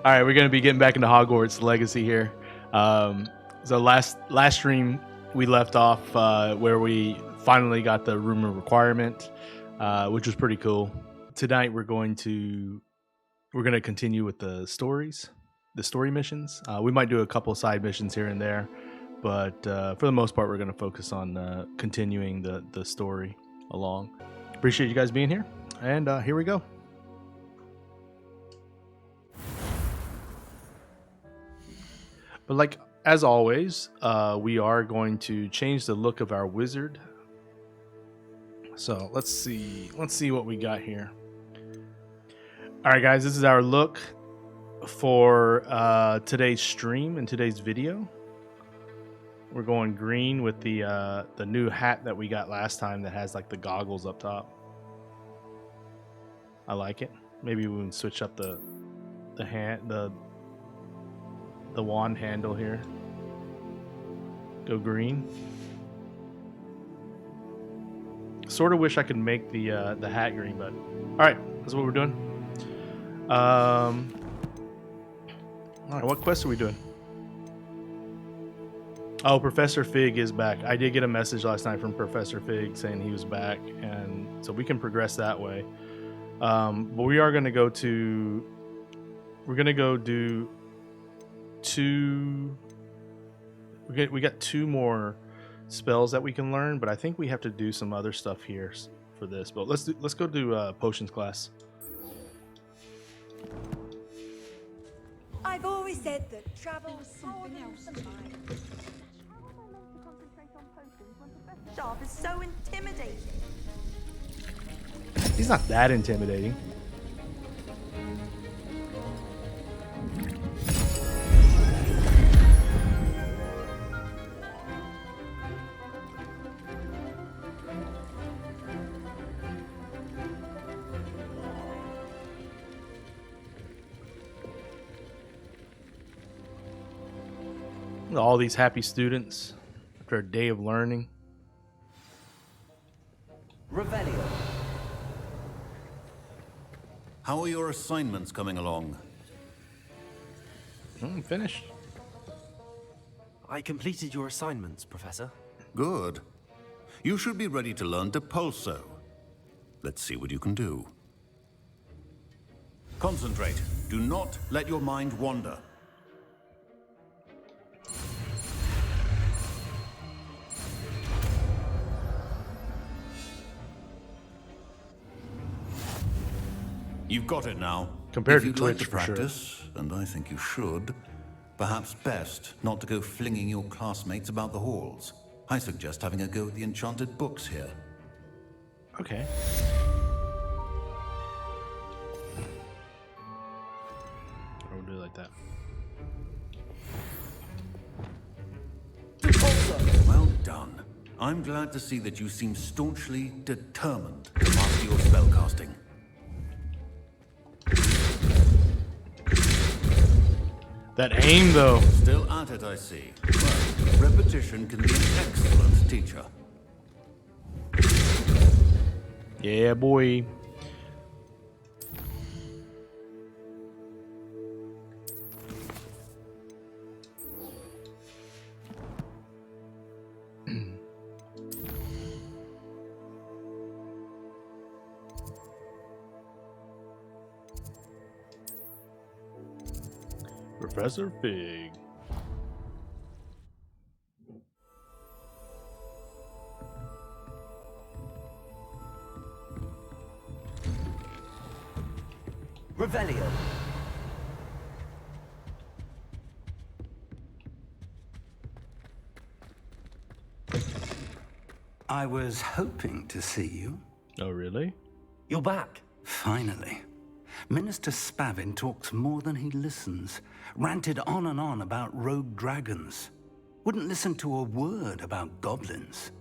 All right, we're gonna be getting back into Hogwarts Legacy here. So last stream we left off where we finally got the room of requirement, which was pretty cool. Tonight we're gonna continue with the stories, the story missions. We might do a couple side missions here and there, but for the most part we're gonna focus on continuing the story along. Appreciate you guys being here, and here we go. But like as always, we are going to change the look of our wizard. So let's see what we got here. All right, guys, this is our look for today's stream and today's video. We're going green with the new hat that we got last time that has like the goggles up top. I like it. Maybe we can switch up the wand handle here. Go green. Sort of wish I could make the hat green, but all right, that's what we're doing. All right, what quest are we doing? Oh, Professor Fig is back. I did get a message last night from Professor Fig saying he was back, and so we can progress that way. But we are gonna go do two. We got two more spells that we can learn, but I think we have to do some other stuff here for this. But let's go do potions class. I've always said that travel was something else in life. Sharp is so intimidating. He's not that intimidating. All these happy students after a day of learning. Revelio. How are your assignments coming along? Finished. I completed your assignments, Professor. Good. You should be ready to learn Depulso. Let's see what you can do. Concentrate. Do not let your mind wander. You've got it now. Compared if to you'd Twitch, like to for sure. practice, and I think you should, perhaps best not to go flinging your classmates about the halls. I suggest having a go at the enchanted books here. Okay. We'll do it like that. Well done. I'm glad to see that you seem staunchly determined to master your spellcasting. That aim, though. Still at it, I see. Well, repetition can be an excellent teacher. Yeah, boy. Professor Fig. Revelio. I was hoping to see you. Oh, really? You're back. Finally. Minister Spavin talks more than he listens. Ranted on and on about rogue dragons. Wouldn't listen to a word about goblins.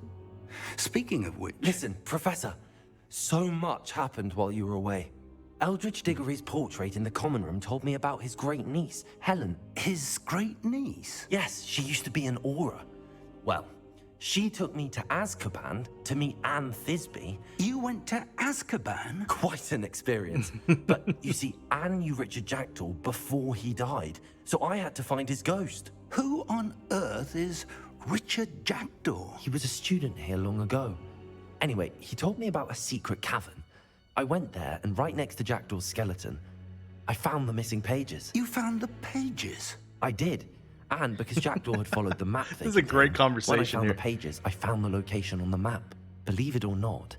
Speaking of which... Listen, Professor. So much happened while you were away. Eldridge Diggory's portrait in the common room told me about his great niece, Helen. His great niece? Yes, she used to be an aura. Well, She took me to Azkaban to meet Anne Thisbe. You went to Azkaban? Quite an experience. But you see, Anne knew Richard Jackdaw before he died, so I had to find his ghost. Who on earth is Richard Jackdaw? He was a student here long ago. Anyway, he told me about a secret cavern. I went there, and right next to Jackdaw's skeleton, I found the missing pages. You found the pages? I did. And because Jackdaw had followed the map they This is a great contained, when I conversation found here. the pages, I found the location on the map. Believe it or not,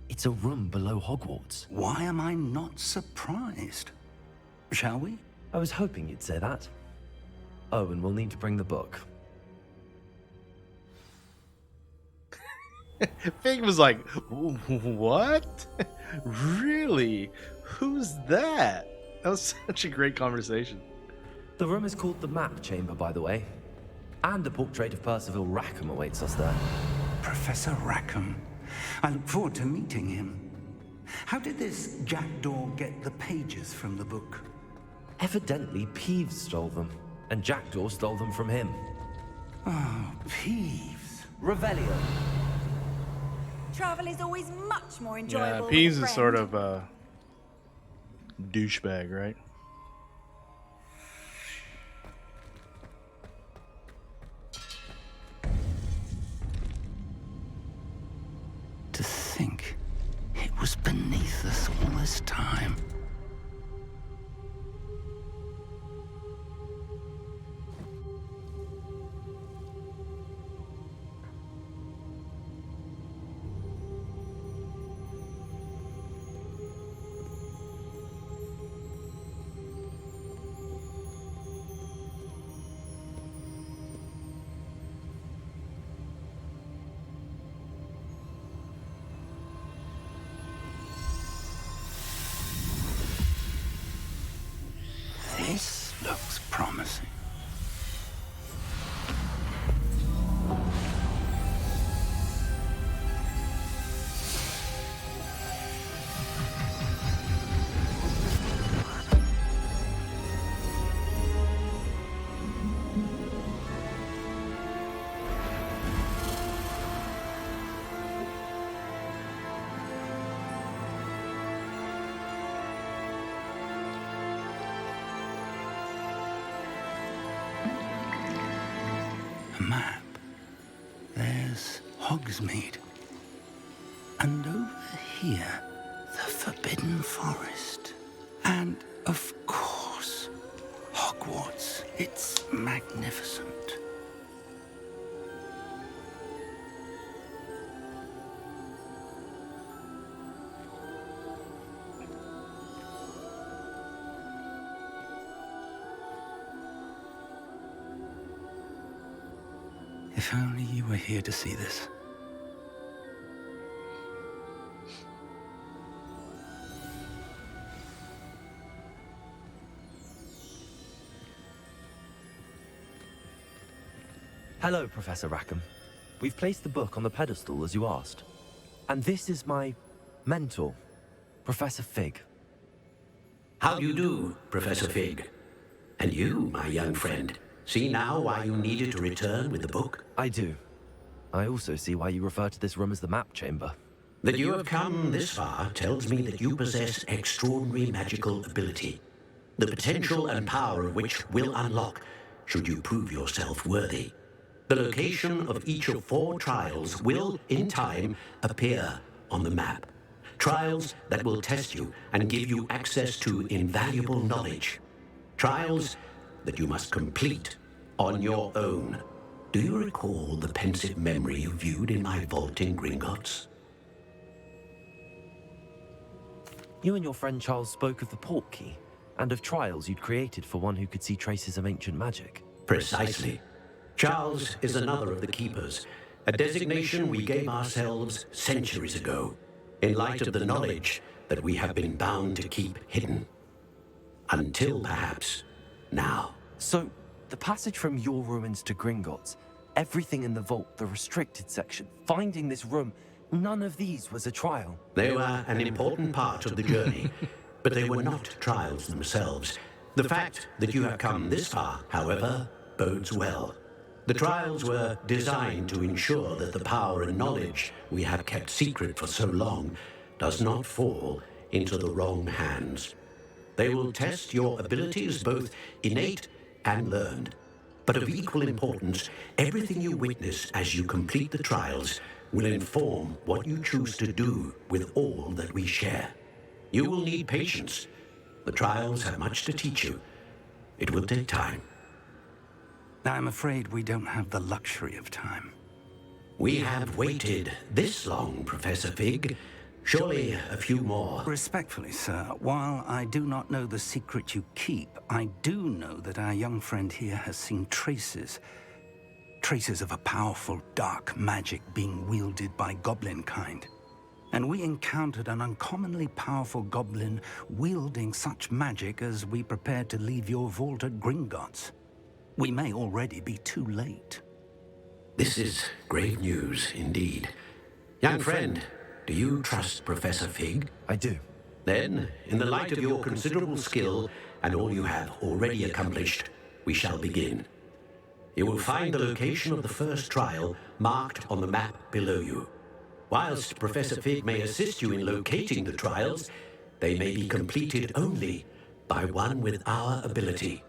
it's a room below Hogwarts. Why am I not surprised? Shall we? I was hoping you'd say that. Oh, and we'll need to bring the book. Fig was like, what? Really? Who's that? That was such a great conversation. The room is called the Map Chamber, by the way. And a portrait of Percival Rackham awaits us there. Professor Rackham. I look forward to meeting him. How did this Jackdaw get the pages from the book? Evidently, Peeves stole them, and Jackdaw stole them from him. Oh, Peeves. Revelio. Travel is always much more Yeah, enjoyable. with a Peeves is friend. sort of a douchebag, right? To think it was beneath us all this time. This looks promising. A map. There's Hogsmeade. And over here, the Forbidden Forest. And, of course, Hogwarts. It's magnificent. If only you were here to see this. Hello, Professor Rackham. We've placed the book on the pedestal as you asked. And this is my mentor, Professor Fig. How do you do, Professor Fig? And you, my young friend, see now why you needed to return with the book? I do. I also see why you refer to this room as the Map Chamber. That you have come this far tells me that you possess extraordinary magical ability, the potential and power of which will unlock should you prove yourself worthy. The location of each of 4 trials will, in time, appear on the map. Trials that will test you and give you access to invaluable knowledge. Trials that you must complete on your own. Do you recall the pensive memory you viewed in my vault in Gringotts? You and your friend Charles spoke of the Portkey, and of trials you'd created for one who could see traces of ancient magic. Precisely. Charles is another of the Keepers, a designation we gave ourselves centuries ago, in light of the knowledge that we have been bound to keep hidden. Until perhaps now. So, the passage from your ruins to Gringotts, everything in the vault, the restricted section, finding this room, none of these was a trial. They were an important part of the journey, but they were not trials themselves. The fact that you have come this far, however, bodes well. The trials were designed to ensure that the power and knowledge we have kept secret for so long does not fall into the wrong hands. They will test your abilities, both innate and learned. But of equal importance, everything you witness as you complete the trials will inform what you choose to do with all that we share. You will need patience. The trials have much to teach you. It will take time. I'm afraid we don't have the luxury of time. We have waited this long, Professor Fig. Surely a few more. Respectfully, sir, while I do not know the secret you keep, I do know that our young friend here has seen traces of a powerful dark magic being wielded by goblin kind. And we encountered an uncommonly powerful goblin wielding such magic as we prepared to leave your vault at Gringotts. We may already be too late. This is great news indeed. Young friend, do you trust Professor Fig? I do. Then, in the light of your considerable skill and all you have already accomplished, we shall begin. You will find the location of the first trial marked on the map below you. Whilst Professor Fig may assist you in locating the trials, they may be completed only by one with our ability.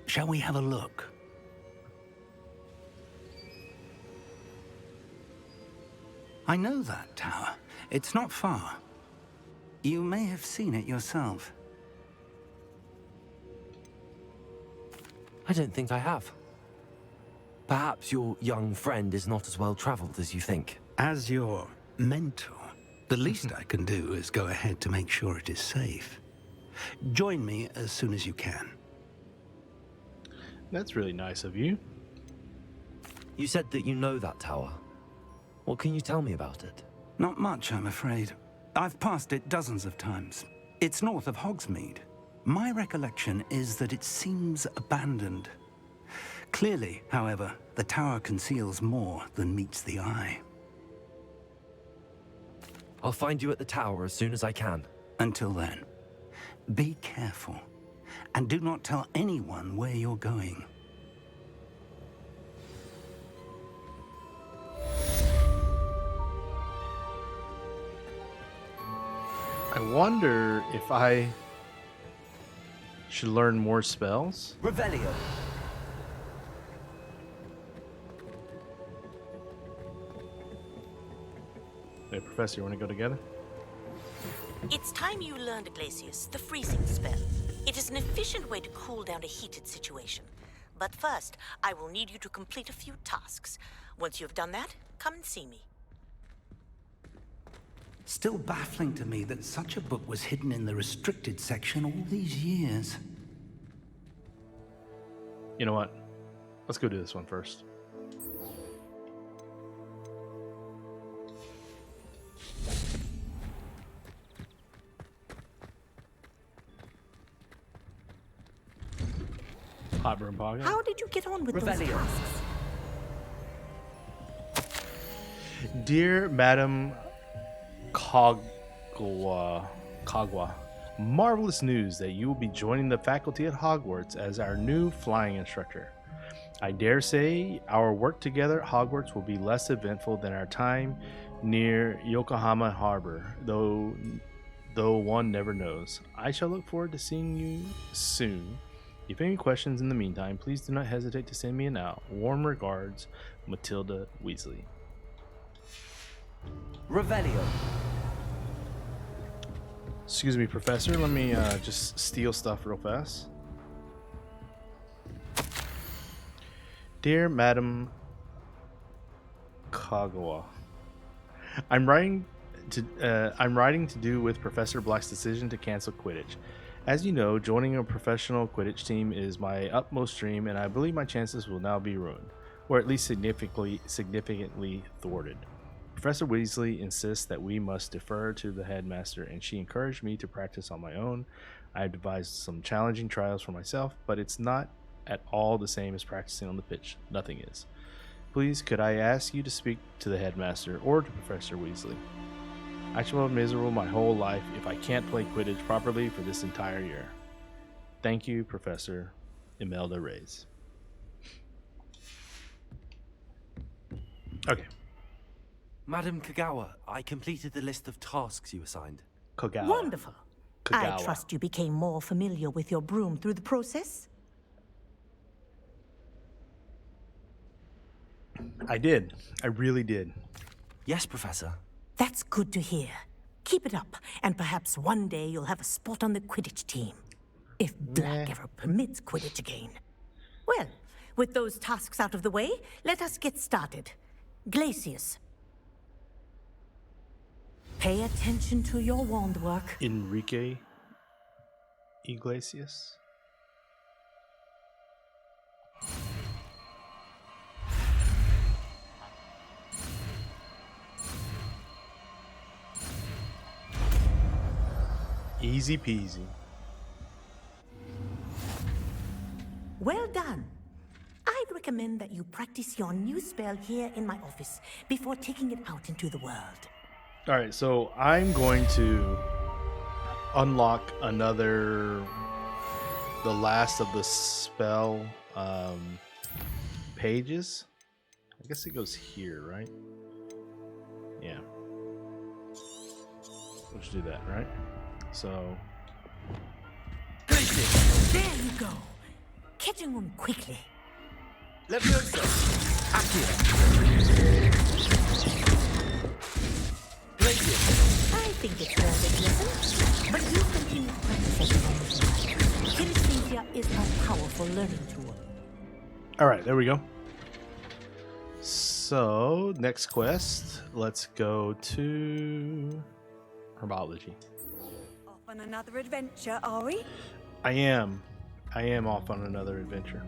Shall we have a look? I know that tower. It's not far. You may have seen it yourself. I don't think I have. Perhaps your young friend is not as well traveled as you think. As your mentor, the least I can do is go ahead to make sure it is safe. Join me as soon as you can. That's really nice of you. You said that you know that tower. What can you tell me about it? Not much, I'm afraid. I've passed it dozens of times. It's north of Hogsmeade. My recollection is that it seems abandoned. Clearly, however, the tower conceals more than meets the eye. I'll find you at the tower as soon as I can. Until then, be careful, and do not tell anyone where you're going. I wonder if I should learn more spells. Revelio. Hey, Professor, you want to go together? It's time you learned, Glacius, the freezing spell. It is an efficient way to cool down a heated situation. But first, I will need you to complete a few tasks. Once you have done that, come and see me. Still baffling to me that such a book was hidden in the restricted section all these years. You know what? Let's go do this one first. Hot Broom Pocket. How did you get on with those Revelio. tasks? Dear Madam Kagwa, marvelous news that you will be joining the faculty at Hogwarts as our new flying instructor. I dare say our work together at Hogwarts will be less eventful than our time near Yokohama Harbor, though one never knows. I shall look forward to seeing you soon. If you have any questions in the meantime, please do not hesitate to send me a note. Warm regards, Matilda Weasley. Revelio. Excuse me, Professor. Let me just steal stuff real fast. Dear Madam Kagawa, I'm writing to do with Professor Black's decision to cancel Quidditch. As you know, joining a professional Quidditch team is my utmost dream, and I believe my chances will now be ruined, or at least significantly thwarted. Professor Weasley insists that we must defer to the headmaster, and she encouraged me to practice on my own. I have devised some challenging trials for myself, but it's not at all the same as practicing on the pitch. Nothing is. Please, could I ask you to speak to the headmaster or to Professor Weasley? I shall be miserable my whole life if I can't play Quidditch properly for this entire year. Thank you, Professor Imelda Reyes. Okay. Madam Kagawa, I completed the list of tasks you assigned. Kogawa. Wonderful. I Kagawa. trust you became more familiar with your broom through the process? I did. I really did. Yes, Professor. That's good to hear. Keep it up, and perhaps one day you'll have a spot on the Quidditch team. If Black ever permits Quidditch again. Well, with those tasks out of the way, let us get started. Glacius. Pay attention to your wand work. Enrique Iglesias. Easy peasy. Well done. I'd recommend that you practice your new spell here in my office before taking it out into the world. All right, so I'm going to unlock the last of the spell pages. I guess it goes here, right? Yeah. Let's do that, right? So. There you go. Catching on quickly. Leviosa! Accio! I think it's rather pleasant, but you continue to practice as long as you like. Kinesthesia is a powerful learning tool. All right, there we go. So, next quest. Let's go to herbology. Off on another adventure, are we? I am off on another adventure.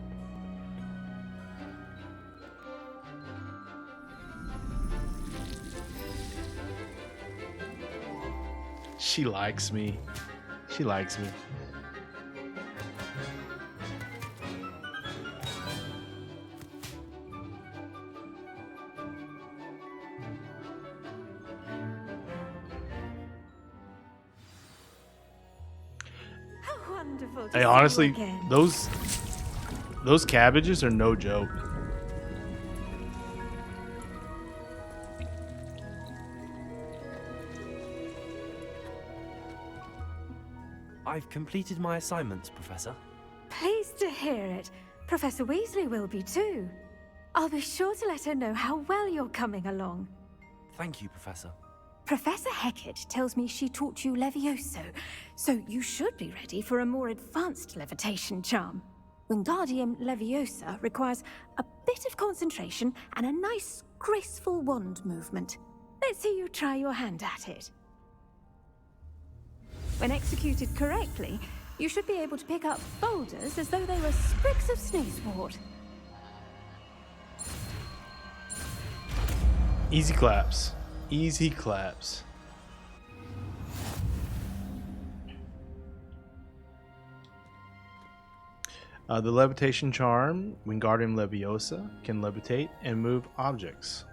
She likes me. She likes me. How wonderful to Hey, see honestly, you again. those cabbages are no joke. I've completed my assignments, Professor. Pleased to hear it. Professor Weasley will be too. I'll be sure to let her know how well you're coming along. Thank you, Professor. Professor Hecat tells me she taught you Levioso, so you should be ready for a more advanced levitation charm. Wingardium Leviosa requires a bit of concentration and a nice, graceful wand movement. Let's see you try your hand at it. When executed correctly, you should be able to pick up boulders as though they were sprigs of sneezewort. Easy claps. Easy claps. The levitation charm, Wingardium Leviosa, can levitate and move objects.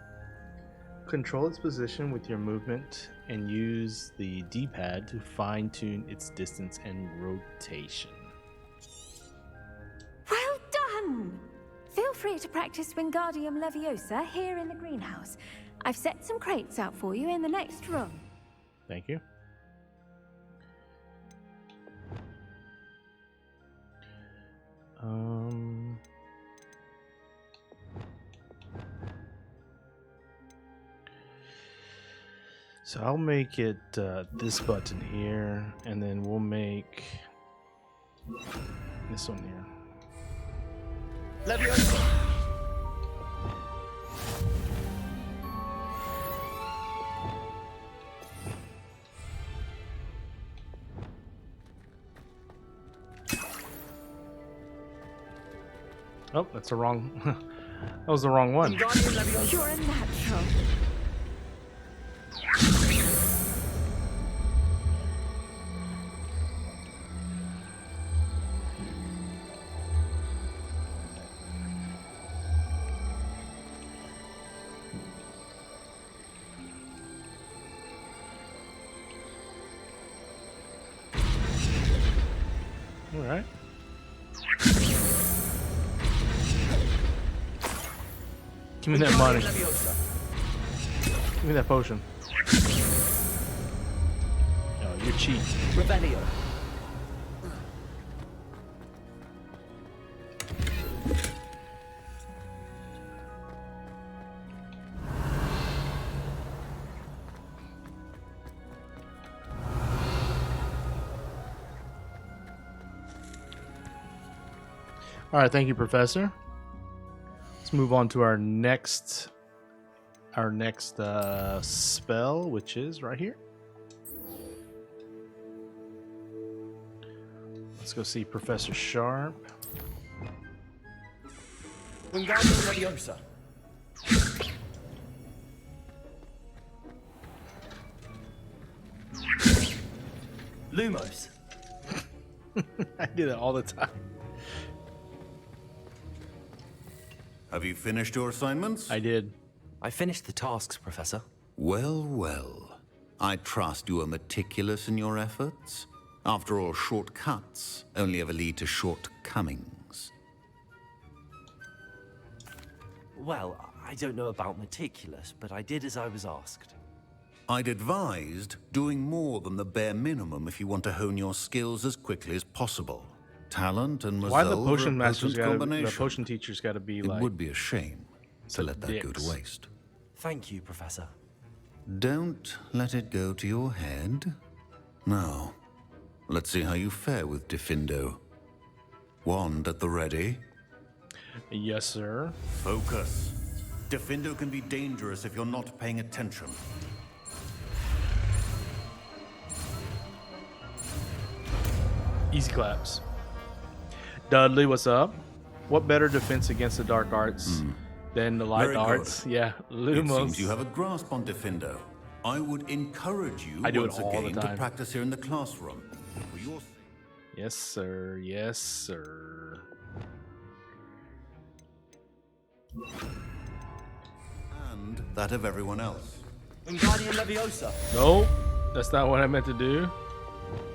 Control its position with your movement and use the D-pad to fine-tune its distance and rotation. Well done! Feel free to practice Wingardium Leviosa here in the greenhouse. I've set some crates out for you in the next room. Thank you. So I'll make it this button here, and then we'll make this one here. Oh, that's the wrong. That was the wrong one. You're a natural. All right. Give me that money. Give me that potion. No, you're cheating. Revelio. All right, thank you, Professor. Let's move on to our next spell, which is right here. Let's go see Professor Sharp. Wingardium Leviosa. Lumos. I do that all the time. Have you finished your assignments? I did. I finished the tasks, Professor. Well, well. I trust you are meticulous in your efforts. After all, shortcuts only ever lead to shortcomings. Well, I don't know about meticulous, but I did as I was asked. I'd advised doing more than the bare minimum if you want to hone your skills as quickly as possible. Talent and resolve Why the are a potion master's potent got the combination. potion teacher's got to be It like would be a shame to let that go dicks. to waste. Thank you, Professor. Don't let it go to your head. Now, let's see how you fare with Diffindo. Wand at the ready. Yes, sir. Focus. Diffindo can be dangerous if you're not paying attention. Easy claps. Dudley, what's up? What better defense against the dark arts than the light Very good. arts? Yeah, It Lumos. seems you have a grasp on Diffindo. I would encourage you I do it once all the again to time. practice here in the classroom. For your sake. Yes, sir. Yes, sir. And that of everyone else. Wingardium Leviosa. Nope, that's not what I meant to do.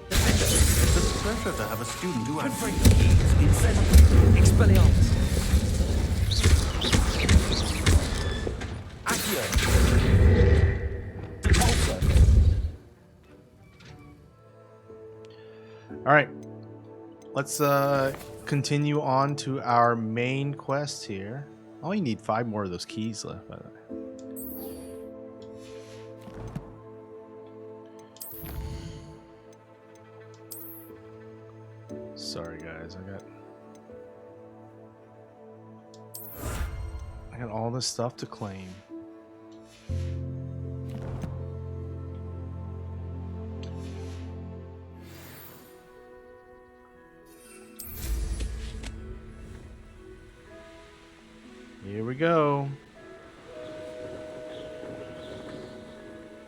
It's a pleasure to have a student who has keys in Expelliarmus. Accio. Depulso. All right, let's continue on to our main quest here. Oh, you need 5 more of those keys left, by the way. Sorry, guys. I got all this stuff to claim. Here we go.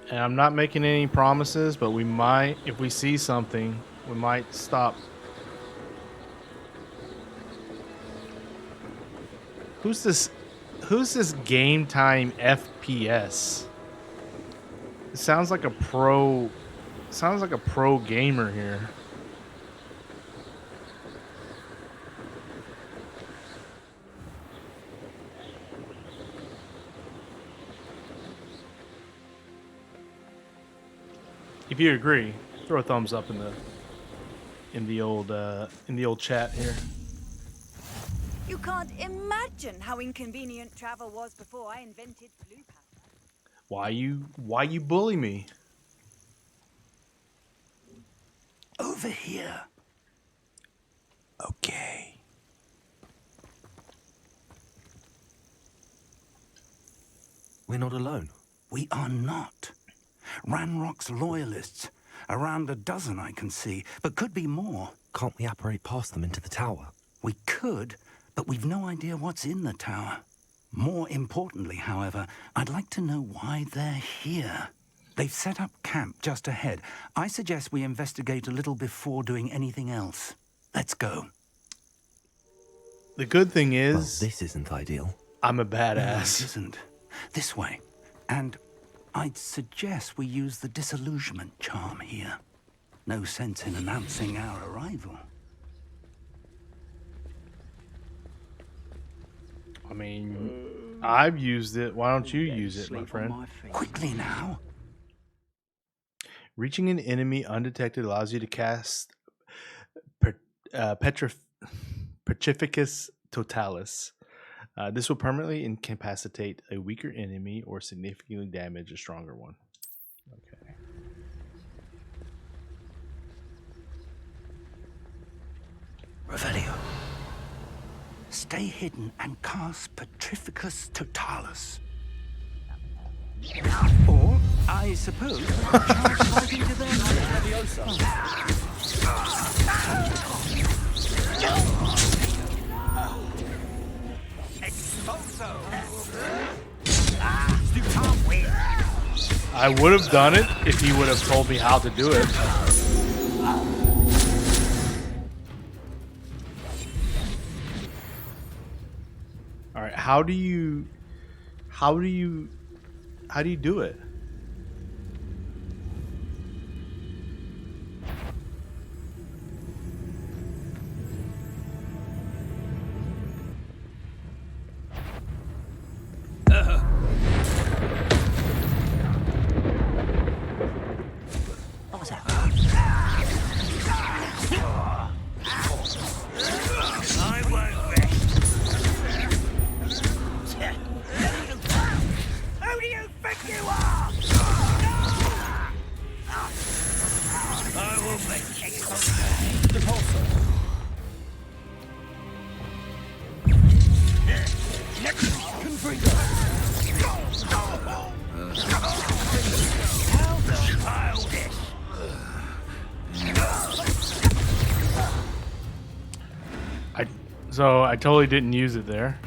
And I'm not making any promises, but we might, if we see something, we might stop. Who's this game time FPS? It sounds like a pro gamer here. If you agree, throw a thumbs up in the old chat here. You can't imagine how inconvenient travel was before I invented blue powder. Why you bully me? Over here. Okay. We're not alone. We are not. Ranrock's loyalists. Around a dozen I can see, but could be more. Can't we apparate past them into the tower? We could, but we've no idea what's in the tower. More importantly, however, I'd like to know why they're here. They've set up camp just ahead. I suggest we investigate a little before doing anything else. Let's go. The good thing Well, is, this isn't ideal. I'm a No, it badass. isn't. This way. And I'd suggest we use the disillusionment charm here. No sense in announcing our arrival. I mean, I've used it. Why don't you use it, my friend? Quickly now. Reaching an enemy undetected allows you to cast Petrificus Totalis. This will permanently incapacitate a weaker enemy or significantly damage a stronger one. Okay. Revelio. Stay hidden and cast Petrificus Totalis. Or, I suppose, charge right into their I would have done it if he would have told me how to do it. All right, how do you do it? What was that? I won't rest. Who do you think you are? I will make you So I totally didn't use it there.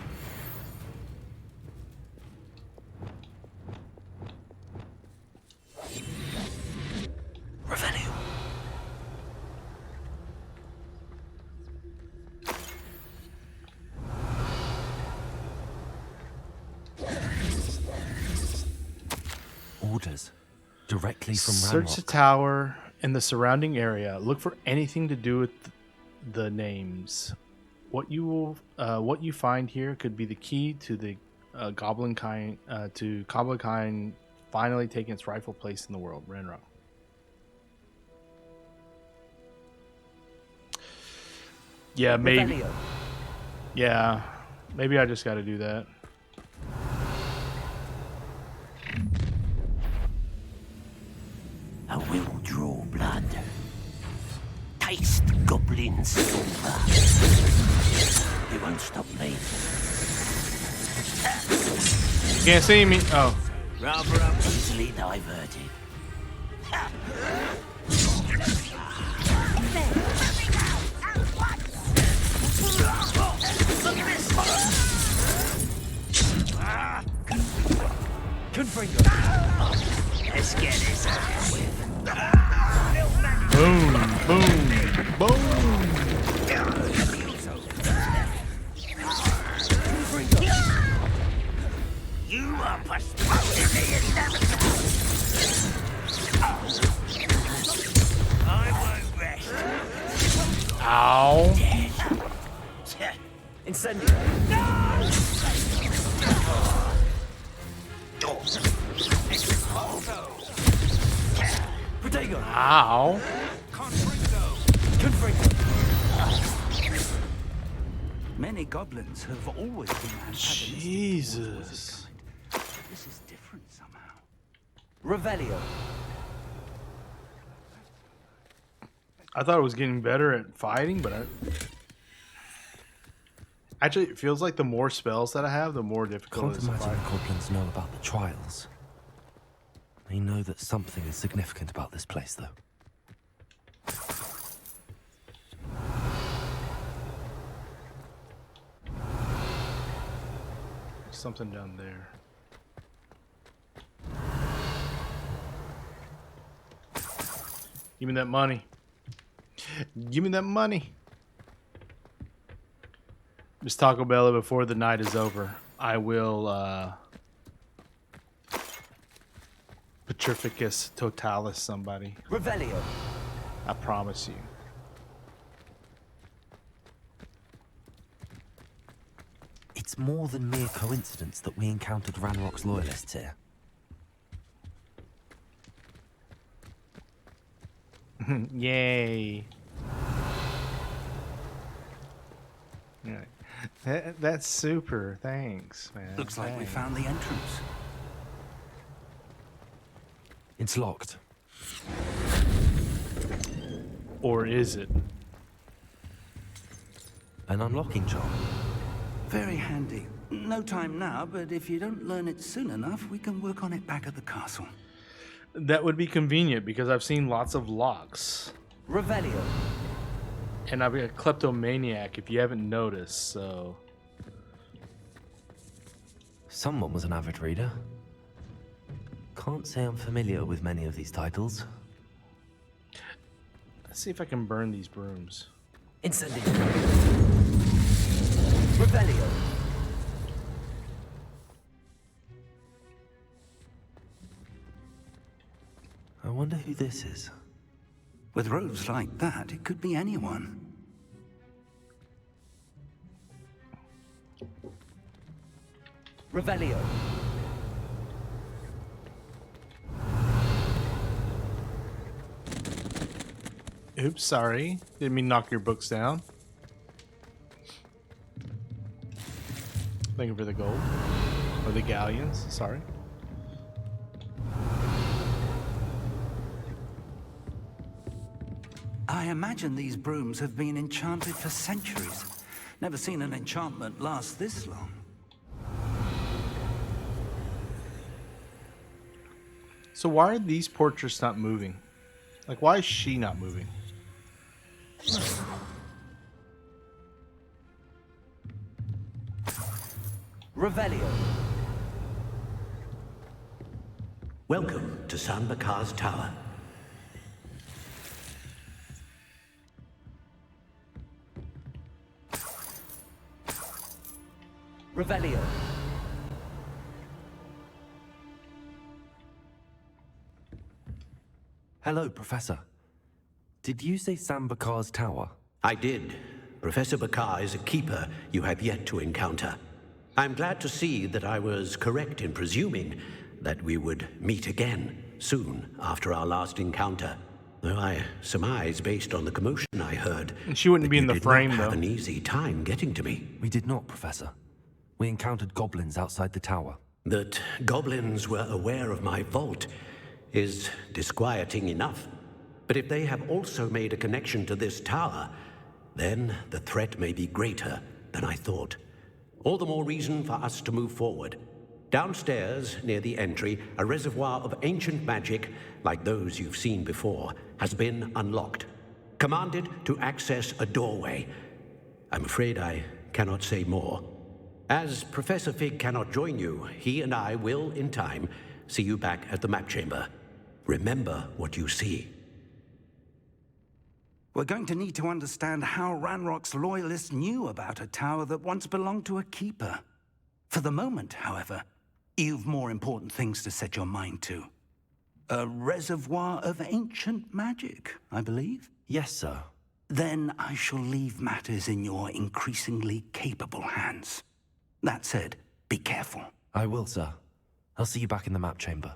Revelio. Orders directly from Search the Ranrock. tower and the surrounding area. Look for anything to do with the names. What you find here could be the key to the Goblin kind finally taking its rightful place in the world. Ranrock. Yeah, maybe. Revelio. Yeah, maybe I just got to do that. I will draw blood. Taste goblin silver. It won't stop me. You can't see me. Oh. Rather easily diverted. Let's get this out with. Boom, boom, boom. You are postponing the inevitable. I won't rest. Ow. Incendio. Protego. Ow. Many goblins have always been antagonistic Jesus. towards Wizardkind, but this is different somehow. Revelio. I thought it was getting better at fighting, but actually, it feels like the more spells that I have, the more difficult Can't it is to imagine fight. the goblins know about the trials. They know that something is significant about this place, though. Something down there. Give me that money. Give me that money. Miss Taco Bell, before the night is over, I will Petrificus Totalis somebody. Revelio. I promise you. It's It's more than mere coincidence that we encountered Ranrock's loyalists here. Yay. Yeah. That's super. Thanks, man. Looks like we Thanks. found the entrance. It's locked. Or is it? An unlocking charm. Very handy. No time now, but if you don't learn it soon enough, we can work on it back at the castle. That would be convenient because I've seen lots of locks. Revelio. And I've been a kleptomaniac if you haven't noticed, so... Someone was an avid reader. Can't say I'm familiar with many of these titles. Let's see if I can burn these brooms. Incendio. Revelio. I wonder who this is. With robes like that, it could be anyone. Revelio. Oops, sorry. Didn't mean to knock your books down. Thank you for the gold. Or the galleons, sorry. I imagine these brooms have been enchanted for centuries. Never seen an enchantment last this long. So why are these portraits not moving? Like, why is she not moving? Revelio. Welcome to San Bakar's Tower. Revelio. Hello, Professor. Did you say San Bakar's Tower? I did. Professor Bakar is a keeper you have yet to encounter. I'm glad to see that I was correct in presuming that we would meet again soon after our last encounter. Though I surmise, based on the commotion I heard, And she wouldn't that be in you the did frame, not have though. an easy time getting to me. We did not, Professor. We encountered goblins outside the tower. That goblins were aware of my vault is disquieting enough. But if they have also made a connection to this tower, then the threat may be greater than I thought. All the more reason for us to move forward. Downstairs, near the entry, a reservoir of ancient magic, like those you've seen before, has been unlocked. Commanded to access a doorway. I'm afraid I cannot say more. As Professor Fig cannot join you, he and I will, in time, see you back at the map chamber. Remember what you see. We're going to need to understand how Ranrock's loyalists knew about a tower that once belonged to a keeper. For the moment, however, you've more important things to set your mind to. A reservoir of ancient magic, I believe? Yes, sir. Then I shall leave matters in your increasingly capable hands. That said, be careful. I will, sir. I'll see you back in the map chamber.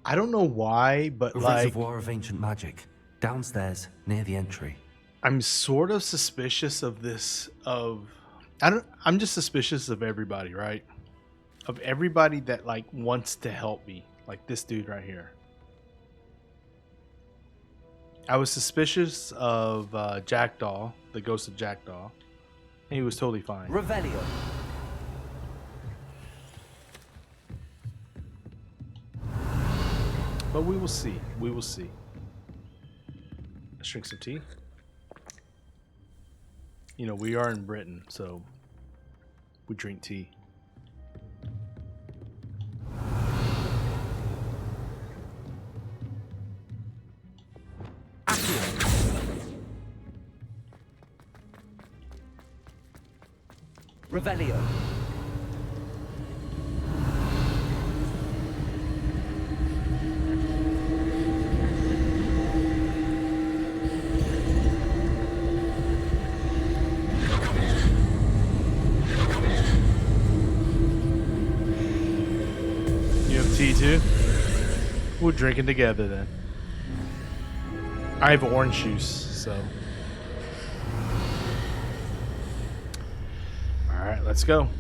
I don't know why, but A like, reservoir of ancient magic. Downstairs, near the entry. I'm sort of suspicious of this. I'm just suspicious of everybody, right? Of everybody that like wants to help me, like this dude right here. I was suspicious of Jackdaw, the ghost of Jackdaw, and he was totally fine. Revelio. But we will see. We will see. Let's drink some tea. You know, we are in Britain, so we drink tea. Revelio. We're drinking together then. I have orange juice, so. All right, let's go.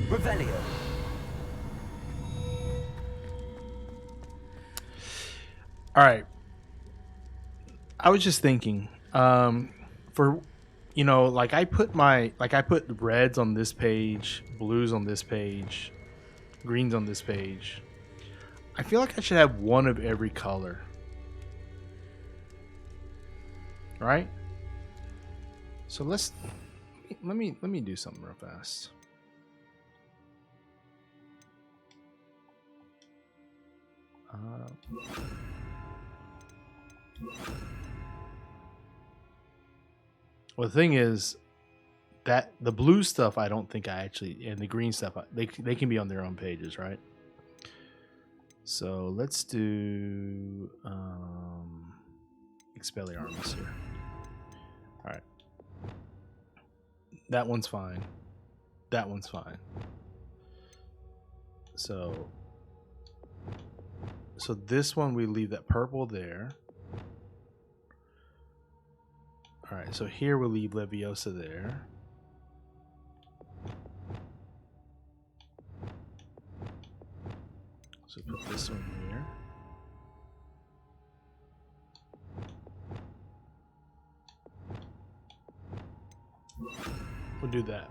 Revelio. All right. I was just thinking, for, you know, like I put reds on this page, blues on this page, greens on this page. I feel like I should have one of every color. Right? So let me do something real fast. Well, the thing is that the blue stuff, I don't think I actually, and the green stuff, they can be on their own pages, right? So let's do Expelliarmus here. All right. That one's fine. That one's fine. So this one, we leave that purple there. All right, so here we'll leave Leviosa there. So put this one here. We'll do that.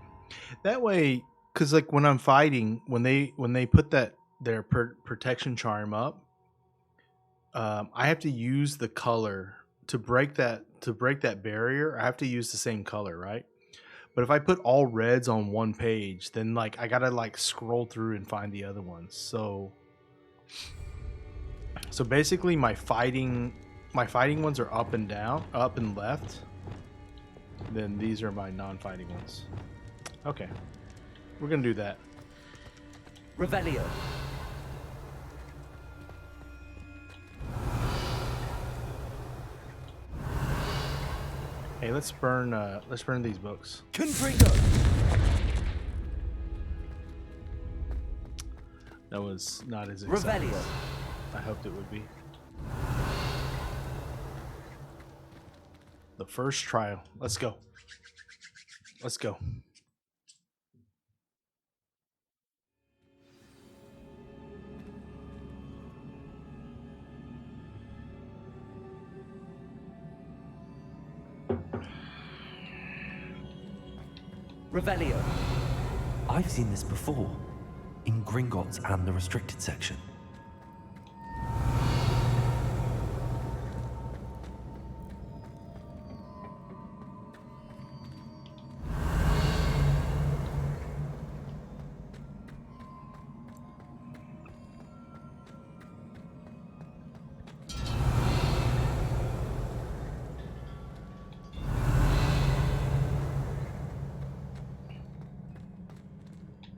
That way, because like when I'm fighting, when they put their protection charm up, I have to use the color to break that barrier. I have to use the same color, right? But if I put all reds on one page, then like I gotta like scroll through and find the other ones. So basically, my fighting ones are up and down, up and left. Then these are my non-fighting ones. Okay, we're gonna do that. Revelio. Hey, let's burn these books. Confringo. That was not as exciting as I hoped it would be. The first trial. Let's go. Let's go. Revelio. I've seen this before, in Gringotts and the restricted section.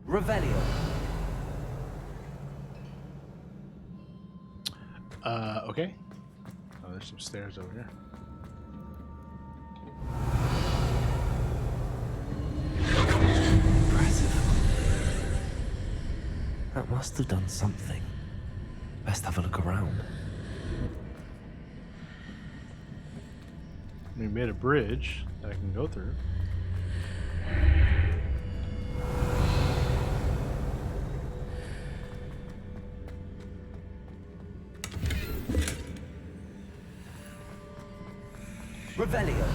Revelio. Okay. Oh, there's some stairs over here. Impressive. That must have done something. Best have a look around. We made a bridge that I can go through. Revelio.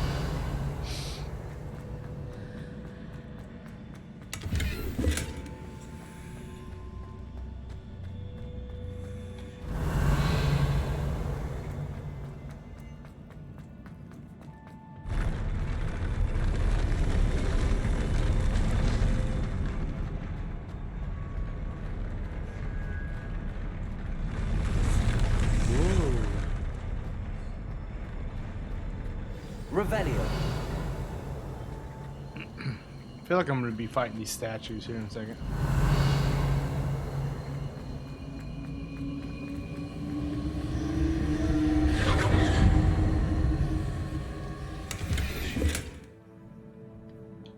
Revelio. I feel like I'm going to be fighting these statues here in a second.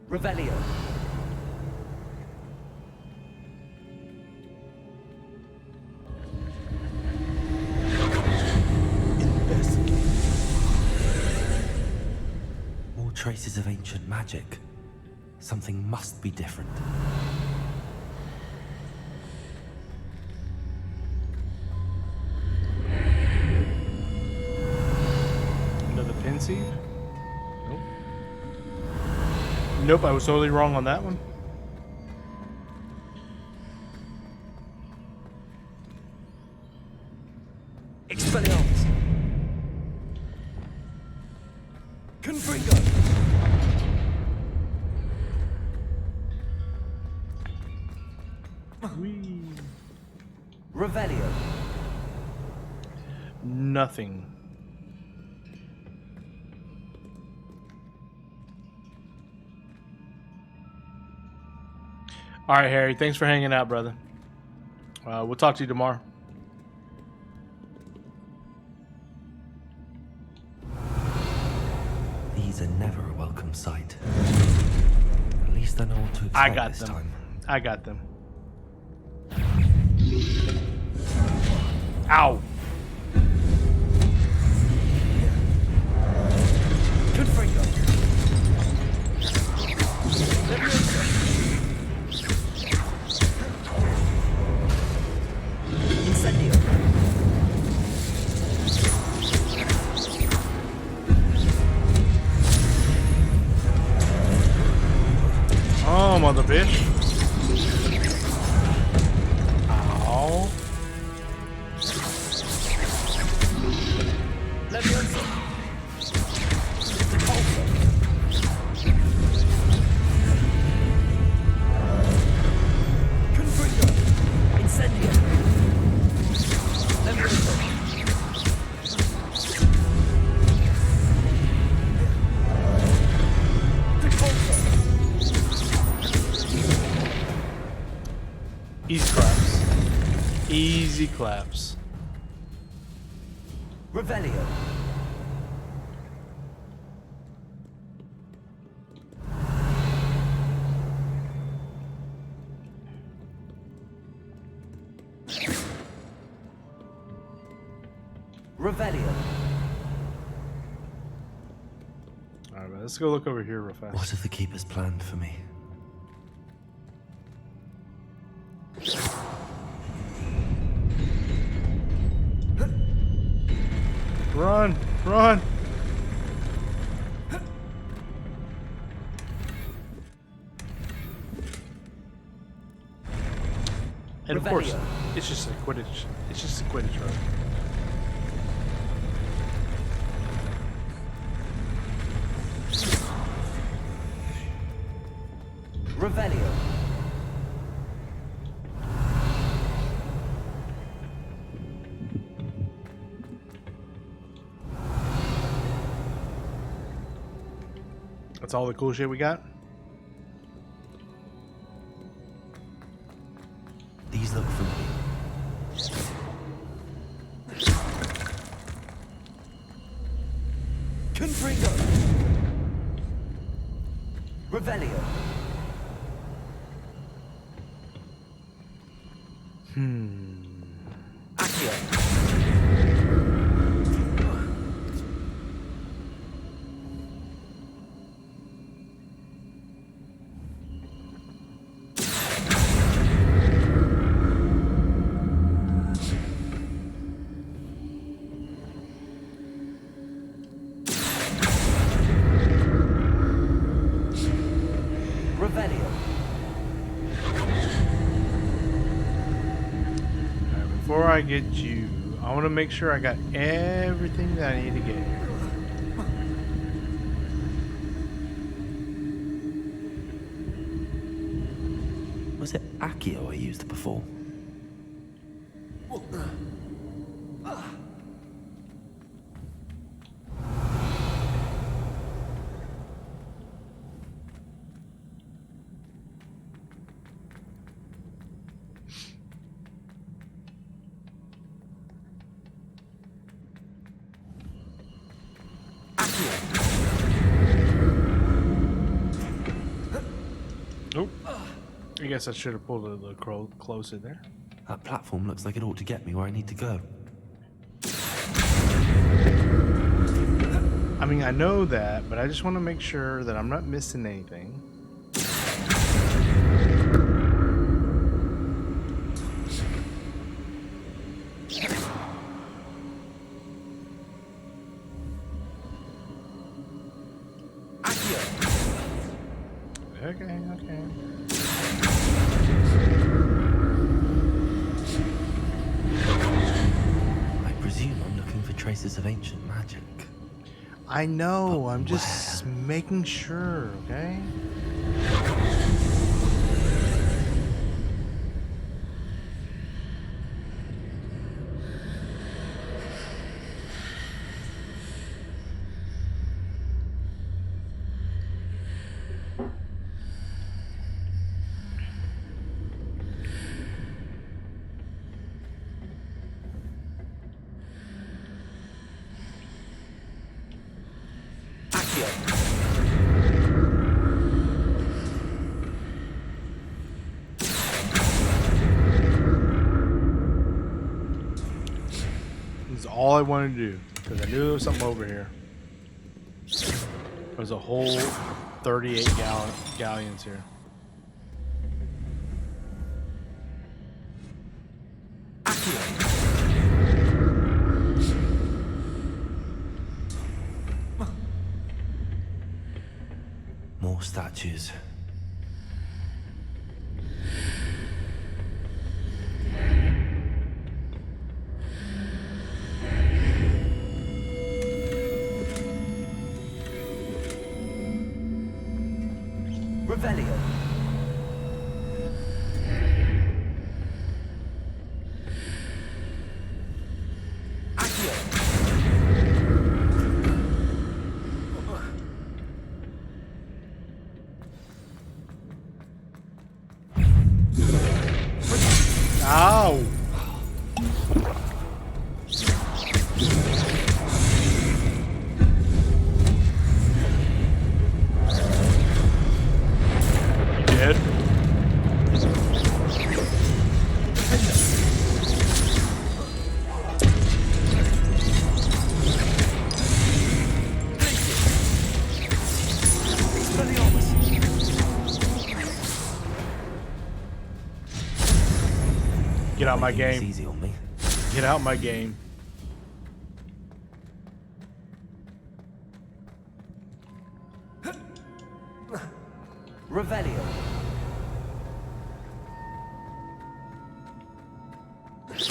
Revelio. traces of ancient magic. Something must be different. Another pensieve? Nope. Nope, I was totally wrong on that one. Expelliarmus! Confringo! Whee. Revelio! Nothing. All right, Harry. Thanks for hanging out, brother. We'll talk to you tomorrow. These are never a welcome sight. At least I know what to expect I got this them. time. I got them. Ow. Confringo! Incendio! Oh, mother bitch. Ow. Leviosa! Confringo! Incendio! Leviosa! Easy claps. Easy claps. Revelio! Revelio! All right, let's go look over here real fast. What have the Keepers planned for me? Run! Run! And of course, it's just a Quidditch. It's just a Quidditch run. Revelio! That's all the cool shit we got? These look familiar. Confringo! Revelio! Accio! Revelio! Before I get you, I want to make sure I got everything that I need to get here. Was it Accio I used before? Nope. I guess I should have pulled it a little closer there. That platform looks like it ought to get me where I need to go. I mean, I know that, but I just want to make sure that I'm not missing anything. Okay. I presume I'm looking for traces of ancient magic. I know, I'm just making sure, okay? This is all I wanted to do, because I knew there was something over here. There's a whole 38 galleons here. More statues. Revelio. Ow! You dead? Get out my game. Easy on me. Get out my game. Revelio. Let's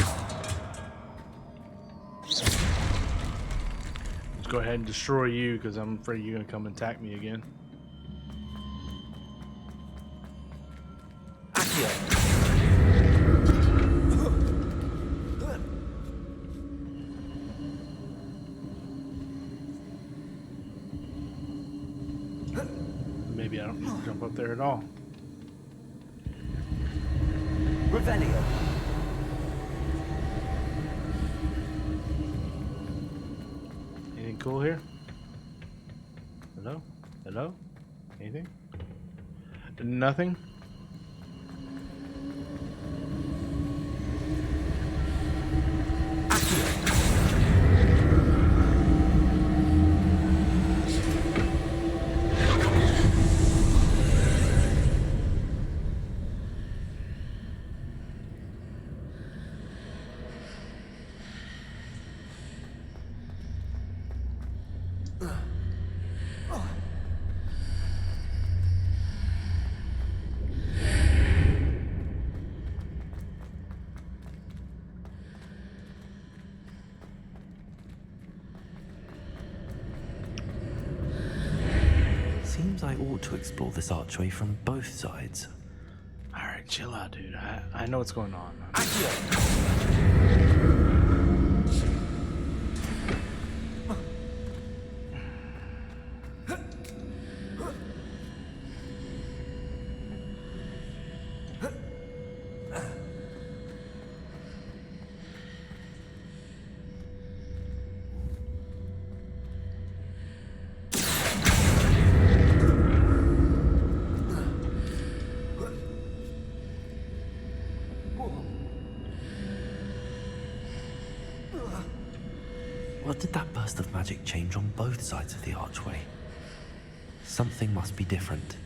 go ahead and destroy you, because I'm afraid you're gonna come and attack me again. Maybe I don't need to jump up there at all. Revelio. Anything cool here? Hello? Hello? Anything? Nothing? Seems I ought to explore this archway from both sides. Alright, chill out, dude. I know what's going on. burst of magic change on both sides of the archway. Something must be different.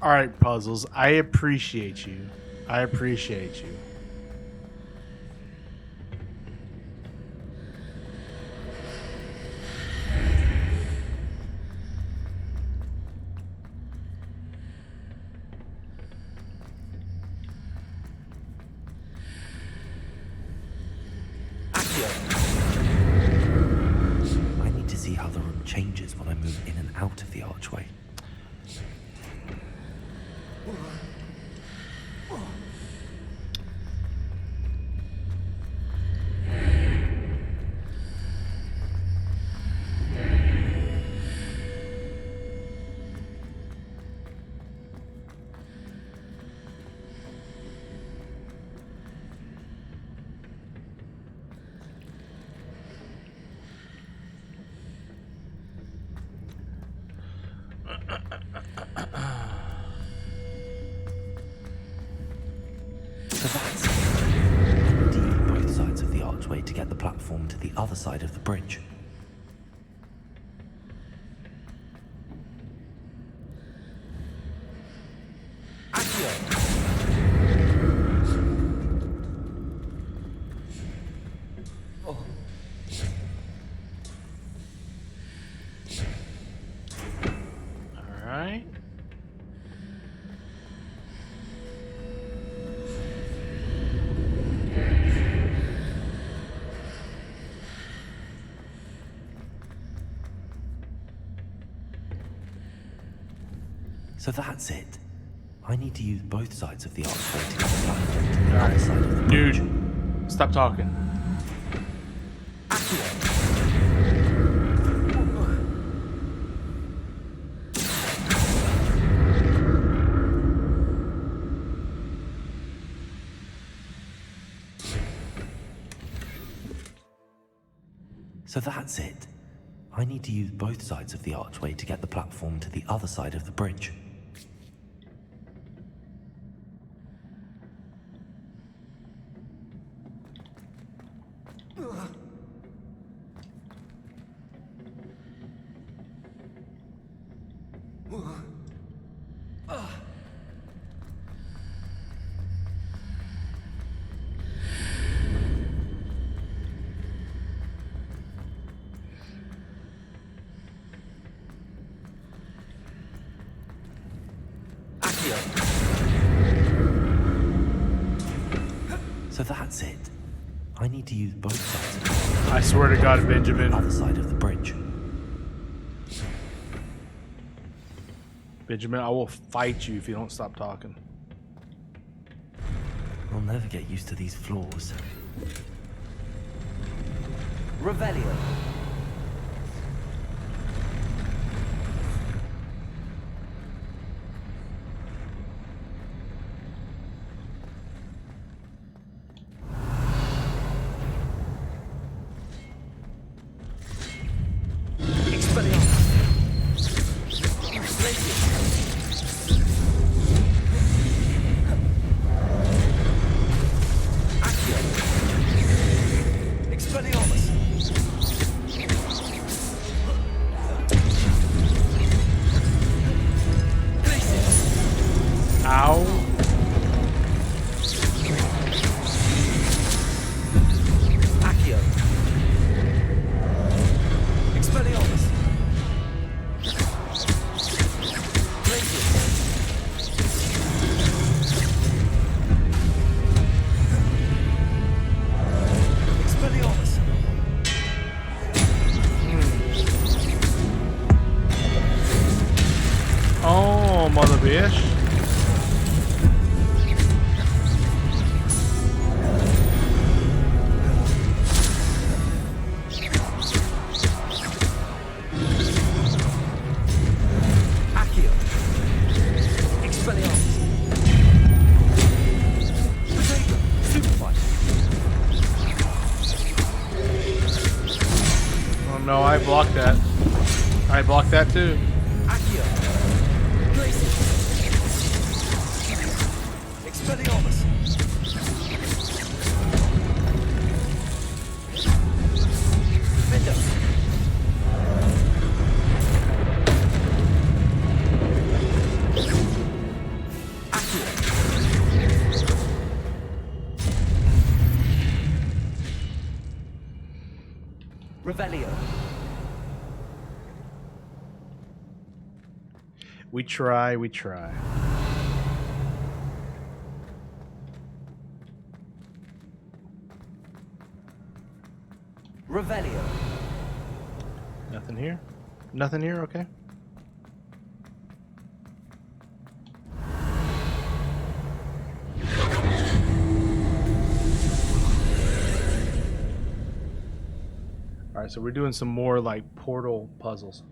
All right, Puzzles. I appreciate you. I appreciate you. I need to see how the room changes when I move in and out of the archway. So that's it. I need to use both sides of the archway to get the platform to the other side of the bridge. All right. So that's it. I need to use both sides of the archway to get the platform to the other side of the bridge. Dude, stop talking. So that's it. I need to use both sides of the archway to get the platform to the other side of the bridge. So that's it. I need to use both sides of the archway I swear to God, to the Benjamin. other side of the bridge. Benjamin, I will fight you if you don't stop talking. I'll never get used to these floors. Revelio. Ow. Accio. Expelliarmus. Expelliarmus. Oh, mother bitch. Accio. Expelliarmus. Potato. Superfight. Oh no, I blocked that. I blocked that too. Accio. Glacius. Revelio. We try, we try. Revelio. Nothing here? Nothing here? Okay. Alright, so we're doing some more like portal puzzles.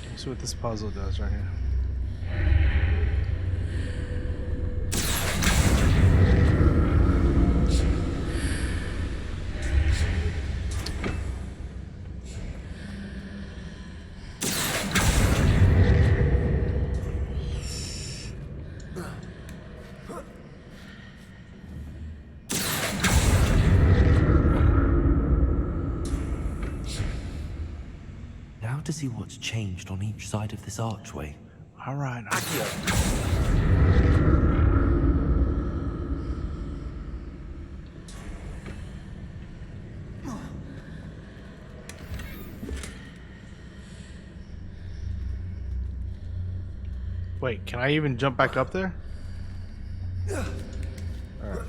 Let's see what this puzzle does right here. Now to see what's changed on each side of this archway. Alright. Wait, can I even jump back up there? Alright.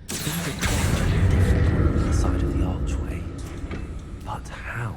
Things are definitely different on the side of the archway. But how?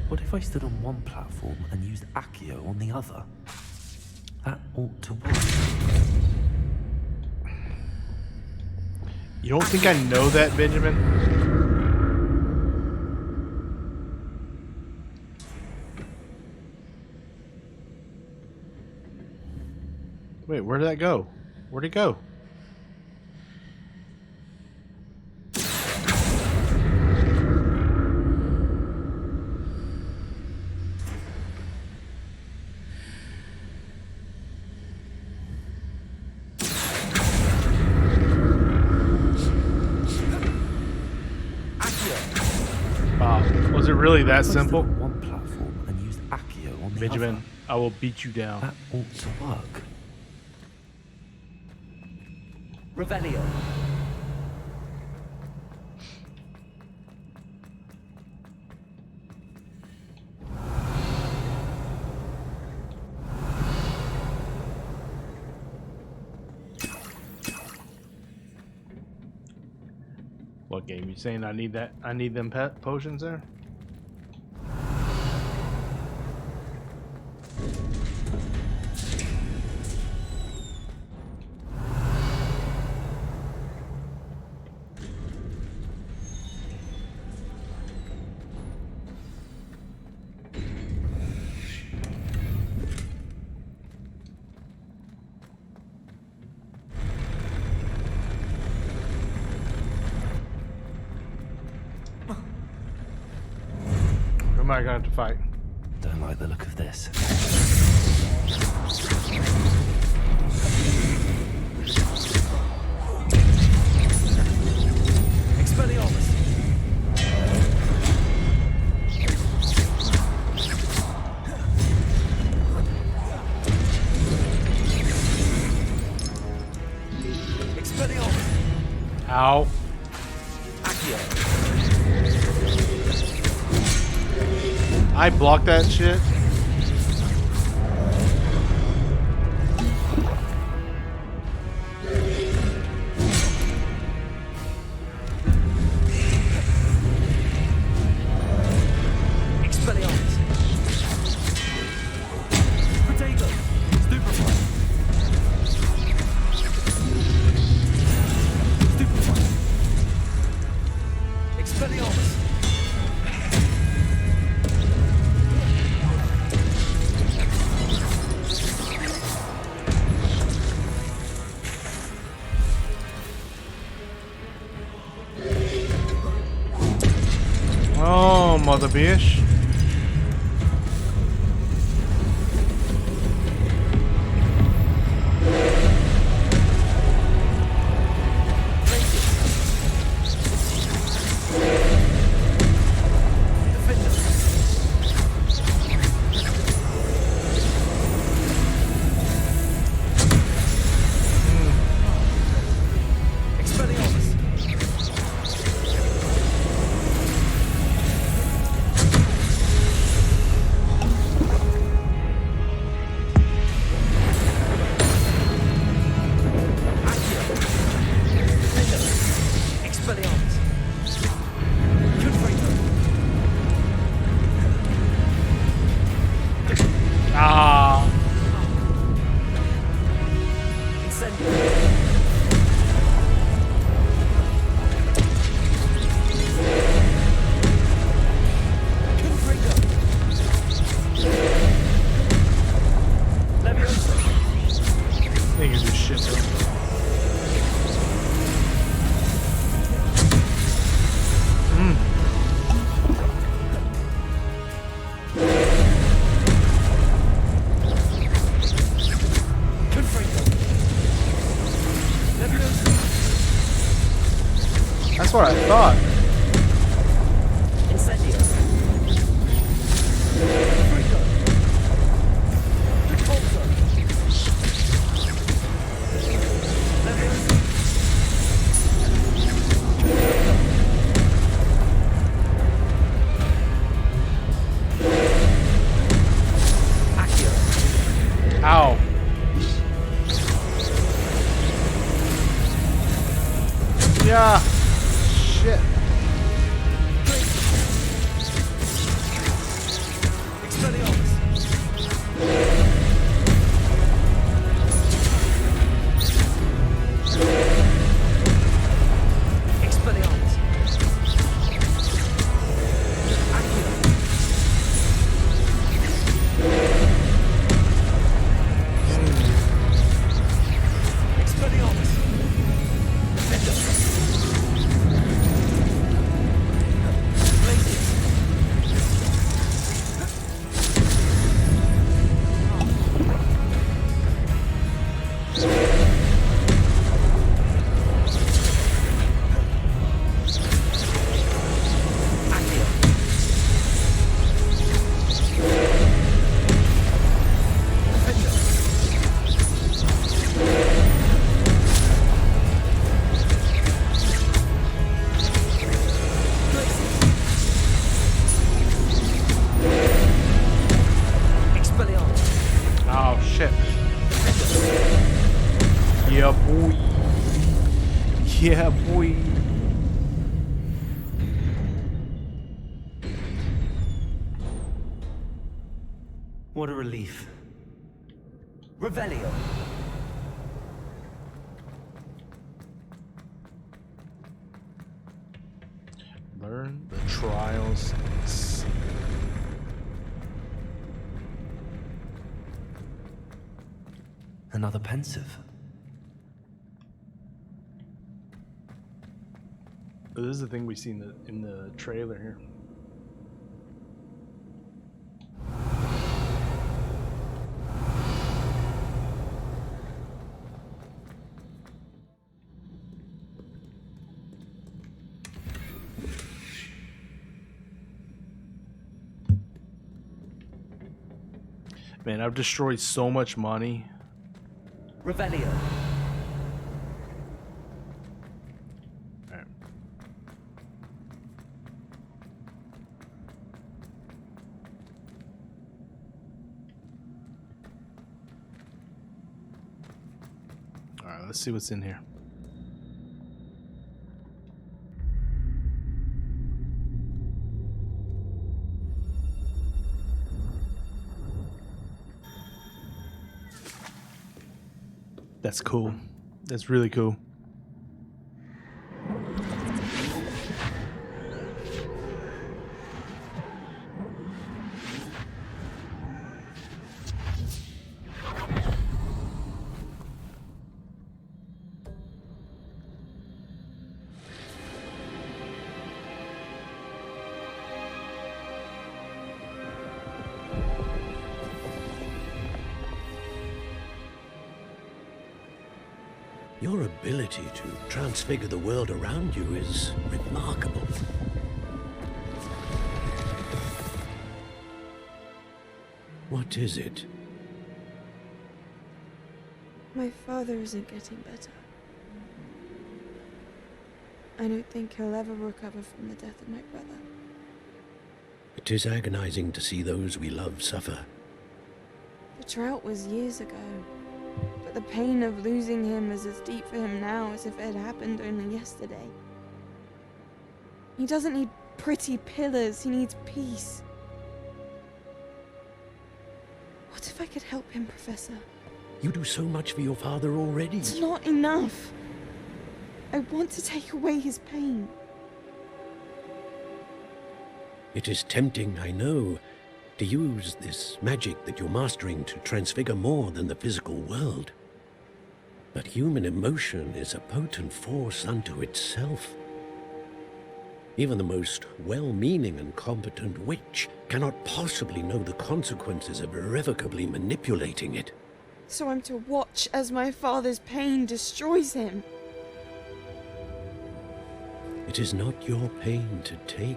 What if I stood on one platform and used Accio on the other? That ought to work. You don't think I know that, Benjamin? Wait, where did that go? Where'd it go? Was it really that simple? One platform and used Accio on the Benjamin, other. I will beat you down. That ought to work. Revelio. What game? You saying I need that? I need them pet potions there? Who am I going to fight? Don't like the look of this. Expelliarmus. Expelliarmus. Ow. Accio. I blocked that shit. Expelliarmus. Protego. Stupefy. Stupefy. Expelliarmus. Oh, mother bitch. Ah. They can do shit to him. That's what I thought. Ow. Yeah. Shit. Oh shit. Yeah, boy. Yeah, boy. What a relief. Revelio. Learn the trials and see. Another pensive. This is the thing we see in the trailer here. Man, I've destroyed so much money. Revelio. Alright. let's see what's in here. That's cool. That's really cool. Your ability to transfigure the world around you is remarkable. What is it? My father isn't getting better. I don't think he'll ever recover from the death of my brother. It is agonizing to see those we love suffer. The drought was years ago, but the pain of losing him is as deep for him now as if it had happened only yesterday. He doesn't need pretty pillars, he needs peace. What if I could help him, Professor? You do so much for your father already. It's not enough. I want to take away his pain. It is tempting, I know, to use this magic that you're mastering to transfigure more than the physical world. But human emotion is a potent force unto itself. Even the most well-meaning and competent witch cannot possibly know the consequences of irrevocably manipulating it. So I'm to watch as my father's pain destroys him. It is not your pain to take.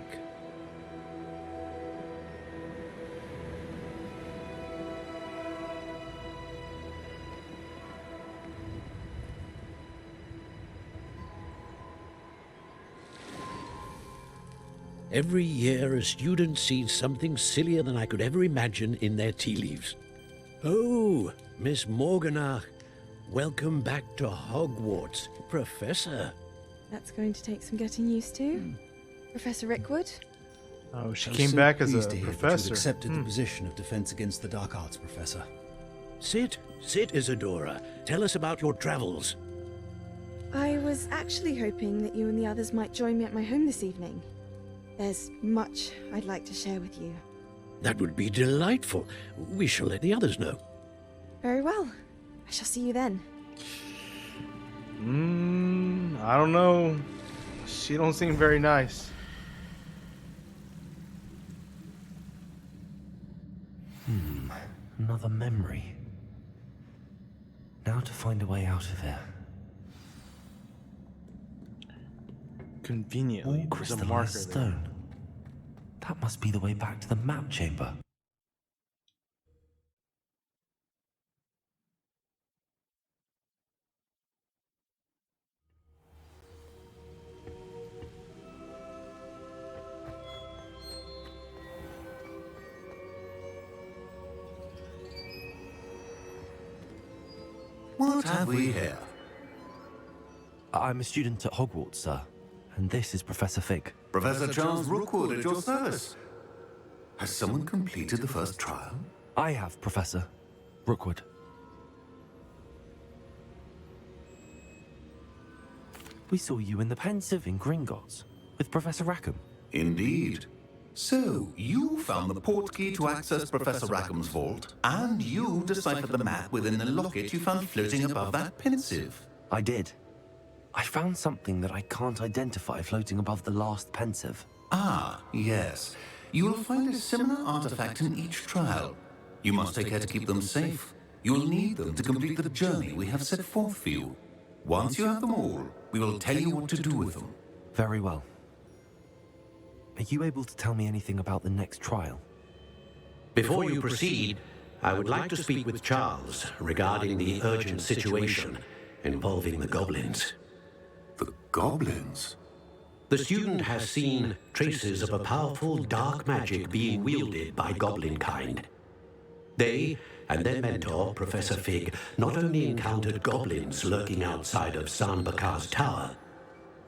Every year, a student sees something sillier than I could ever imagine in their tea leaves. Oh, Miss Morganach, welcome back to Hogwarts, Professor. That's going to take some getting used to. Professor Rickwood? Oh, she I was came so back as pleased a to hear that professor. you'd accepted the position of Defense Against the Dark Arts, Professor. Sit, Isadora. Tell us about your travels. I was actually hoping that you and the others might join me at my home this evening. There's much I'd like to share with you. That would be delightful. We shall let the others know. Very well. I shall see you then. I don't know. She don't seem very nice. Another memory. Now to find a way out of here. Conveniently, All there's a crystallized marker there. stone. That must be the way back to the map chamber. What have we here? I'm a student at Hogwarts, sir. And this is Professor Fig. Professor Charles Rookwood at your service. Has someone completed the first trial? I have, Professor Rookwood. We saw you in the Pensive in Gringotts with Professor Rackham. Indeed. So, you found the portkey to access Professor Rackham's vault, and you deciphered the map within the locket you found floating above that Pensive. I did. I found something that I can't identify floating above the last Pensive. Ah, yes. You will find a similar artifact in each trial. You must take care to keep them safe. You will need them to complete the journey we have set forth for you. Once you have them all, we will tell you what to do with them. Very well. Are you able to tell me anything about the next trial? Before you proceed, I would like to speak with Charles regarding the urgent situation involving the goblins. The goblins? The student has seen traces of a powerful dark magic being wielded by goblin kind. They and their mentor, Professor Fig, not only encountered goblins lurking outside of San Bakar's tower,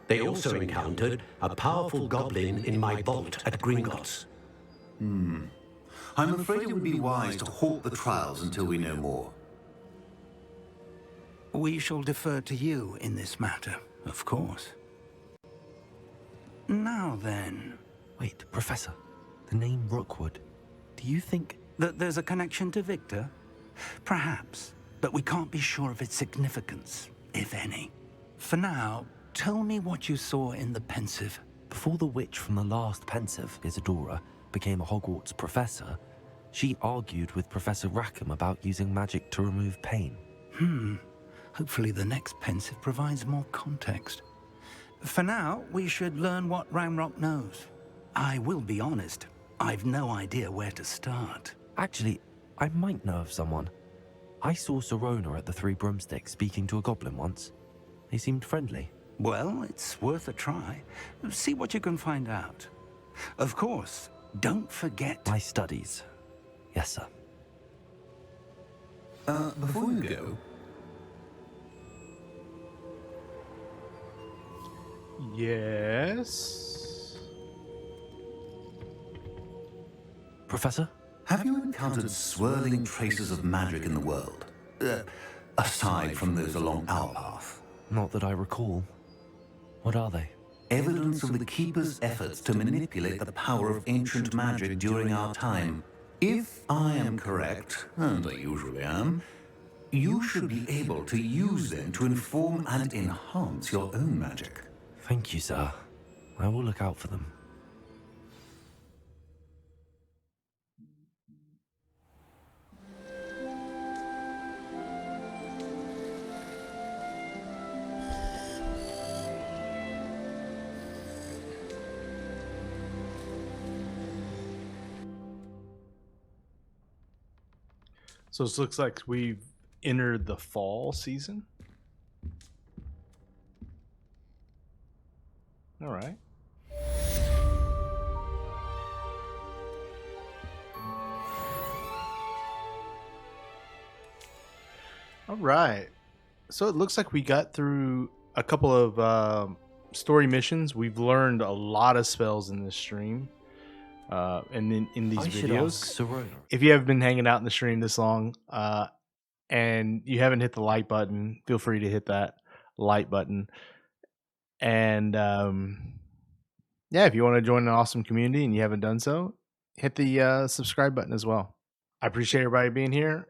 they also encountered a powerful goblin in my vault at Gringotts. I'm afraid it would be wise to halt the trials until we know more. We shall defer to you in this matter, of course. Now then... Wait, Professor. The name Rookwood. Do you think... that there's a connection to Victor? Perhaps, but we can't be sure of its significance, if any. For now, tell me what you saw in the Pensive. Before the witch from the last Pensive, Isadora, became a Hogwarts professor, she argued with Professor Rackham about using magic to remove pain. Hopefully the next Pensive provides more context. For now, we should learn what Ranrock knows. I will be honest, I've no idea where to start. Actually, I might know of someone. I saw Serona at the Three Broomsticks speaking to a goblin once. They seemed friendly. Well, it's worth a try. See what you can find out. Of course, don't forget... My studies. Yes, sir. Before you go... Yes? Professor? Have you encountered swirling traces of magic in the world? Aside from those along our path? Not that I recall. What are they? Evidence of the Keeper's efforts to manipulate the power of ancient magic during our time. If I am correct, and I usually am, you should be able to use them to inform and enhance your own magic. Thank you, sir. I will look out for them. So this looks like we've entered the fall season. All right. All right. So it looks like we got through a couple of story missions. We've learned a lot of spells in this stream. And then in these videos, if you have been hanging out in the stream this long and you haven't hit the like button, feel free to hit that like button. And yeah, if you want to join an awesome community and you haven't done so, hit the subscribe button as well. I appreciate everybody being here,